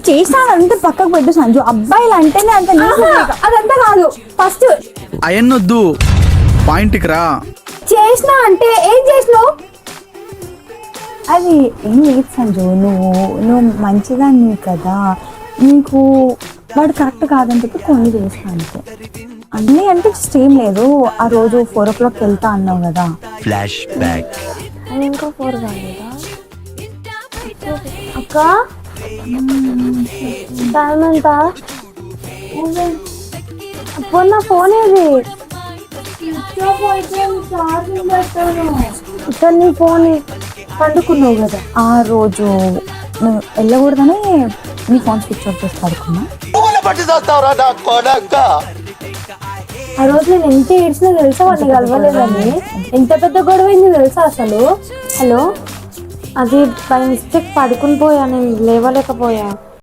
చేసానంటే పక్కకు పెట్టు సంజు. అబ్బాయిలు అంటేనే అంత అదంతా కాదు. ఫస్ట్ అయన్నొద్దు, పాయింట్కి రా. చేసినా అంటే ఏం చేసినావు? అది ఏం లేదు సంజు, నువ్వు మంచిదాన్ని కదా, నీకు వాడు కరెక్ట్ కాదని చెప్పి కొన్ని చేసిన అంతే. అన్నీ అంటే జస్ట్ ఏం లేదు. ఆ రోజు 4 o'clock వెళ్తా అన్నావు కదా. Flash back. ఇంకా 4 కాలేదా అక్క? టైం ఎంత? అప్పుడు నా ఫోన్ ఏది? ఇక్కడ నీ ఫోన్ పండుకున్నావు కదా. ఆ రోజు నువ్వు వెళ్ళకూడదని నీ ఫోన్ స్విచ్ ఆఫ్ చేసి పడుకున్నా. ఆ రోజు నేను ఎంత ఏడ్చినా తెలుసా, వాడిని కలవలేదని. ఎంత పెద్ద గొడవ అయింది తెలుసా అసలు. హలో, అది బై మిస్టేక్ పడుకుని పోయా, నేను లేవలేకపోయా.